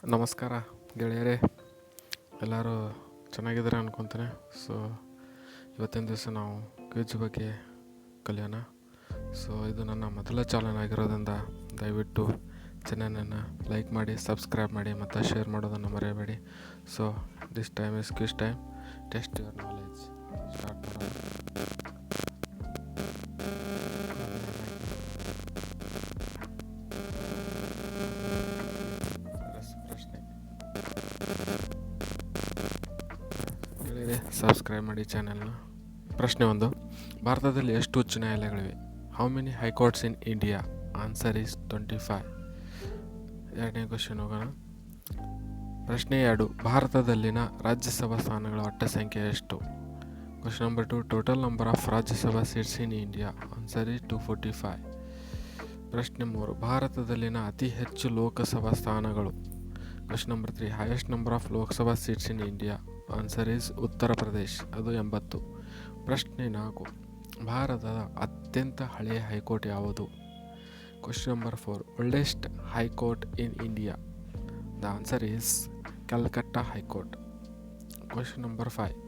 ನಮಸ್ಕಾರ ಗೆಳೆಯರೇ, ಎಲ್ಲರೂ ಚೆನ್ನಾಗಿದ್ದಾರೆ ಅನ್ಕೊತೀನಿ. ಸೊ ಇವತ್ತಿನ ದಿವಸ ನಾವು ಕ್ವಿಜ್ ಬಗ್ಗೆ ಕಲಿಯೋಣ. ಸೊ ಇದು ನನ್ನ ಮೊದಲ ಚಾನಲ್ ಆಗಿರೋದ್ರಿಂದ ದಯವಿಟ್ಟು ಚಾನಲನ್ನು ಲೈಕ್ ಮಾಡಿ, ಸಬ್ಸ್ಕ್ರೈಬ್ ಮಾಡಿ ಮತ್ತು ಶೇರ್ ಮಾಡೋದನ್ನು ಮರೆಯಬೇಡಿ. So this time is quiz time. Test your knowledge. Start ಮಾಡೋಣ. ಸಬ್ಸ್ಕ್ರೈಬ್ ಮಾಡಿ ಚಾನೆಲ್ನ. ಪ್ರಶ್ನೆ 1. ಭಾರತದಲ್ಲಿ ಎಷ್ಟು ಉಚ್ಚ ನ್ಯಾಯಾಲಯಗಳಿವೆ? How many high courts in India? Answer is 25. ಎರಡನೇ ಕ್ವಶನ್ ಹೋಗೋಣ. ಪ್ರಶ್ನೆ 2. ಭಾರತದಲ್ಲಿನ ರಾಜ್ಯಸಭಾ ಸ್ಥಾನಗಳ ಒಟ್ಟು ಸಂಖ್ಯೆ ಎಷ್ಟು? Question number 2. Total number of Rajya Sabha seats in India? Answer is 245. ಪ್ರಶ್ನೆ 3. ಭಾರತದಲ್ಲಿನ ಅತಿ ಹೆಚ್ಚು ಲೋಕಸಭಾ ಸ್ಥಾನಗಳು? Question number 3. Highest number of Lok Sabha seats in India? Answer is Uttar Pradesh, ಅದು 80. ಪ್ರಶ್ನೆ 4. ಭಾರತದ ಅತ್ಯಂತ ಹಳೆಯ ಹೈಕೋರ್ಟ್ ಯಾವುದು? Question number 4. Oldest high court in India? The answer is Calcutta high court. Question number 5.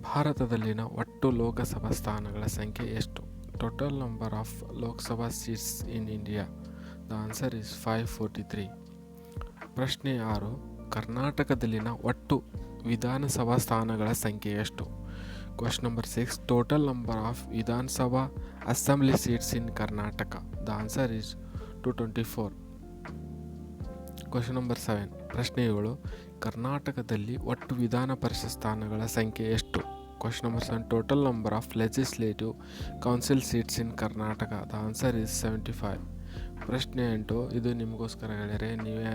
ಭಾರತದಲ್ಲಿನ ಒಟ್ಟು ಲೋಕಸಭಾ ಸ್ಥಾನಗಳ ಸಂಖ್ಯೆ ಎಷ್ಟು? Total number of Lok Sabha seats in India? The answer is 543. ಪ್ರಶ್ನೆ 6. ಕರ್ನಾಟಕದಲ್ಲಿನ ಒಟ್ಟು ವಿಧಾನಸಭಾ ಸ್ಥಾನಗಳ ಸಂಖ್ಯೆ ಎಷ್ಟು? Question number 6. Total number of Vidhan Sabha assembly seats in Karnataka? The answer is 224. Question number 7. ಪ್ರಶ್ನೆ 7. ಕರ್ನಾಟಕದಲ್ಲಿ ಒಟ್ಟು ವಿಧಾನ ಪರಿಷತ್ ಸ್ಥಾನಗಳ ಸಂಖ್ಯೆ ಎಷ್ಟು? Question number 7. Total number of legislative council seats in Karnataka? The answer is 75. ಪ್ರಶ್ನೆ 8. ಇದು ನಿಮಗೋಸ್ಕರ ಗೆಳೆಯರೆ, ನೀವೇ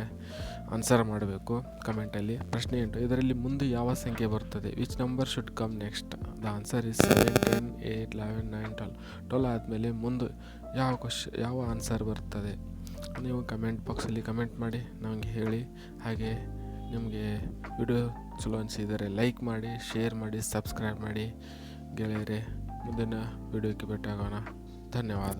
ಆನ್ಸರ್ ಮಾಡಬೇಕು ಕಮೆಂಟಲ್ಲಿ. ಪ್ರಶ್ನೆ 8. ಇದರಲ್ಲಿ ಮುಂದೆ ಯಾವ ಸಂಖ್ಯೆ ಬರ್ತದೆ? Which number should come next? The answer is 7, 10, 8, 11, 9, 12. 12 ಆದಮೇಲೆ ಮುಂದೆ ಯಾವ ಆನ್ಸರ್ ಬರ್ತದೆ? ನೀವು ಕಮೆಂಟ್ ಬಾಕ್ಸಲ್ಲಿ ಕಮೆಂಟ್ ಮಾಡಿ ನನಗೆ ಹೇಳಿ. ಹಾಗೆ ನಿಮಗೆ ವಿಡಿಯೋ ಚಲೋ ಅನಿಸಿದರೆ ಲೈಕ್ ಮಾಡಿ, ಶೇರ್ ಮಾಡಿ, ಸಬ್ಸ್ಕ್ರೈಬ್ ಮಾಡಿ ಗೆಳೆಯರೆ. ಮುಂದಿನ ವಿಡಿಯೋಕ್ಕೆ ಭೇಟಿಯಾಗೋಣ. ಧನ್ಯವಾದ.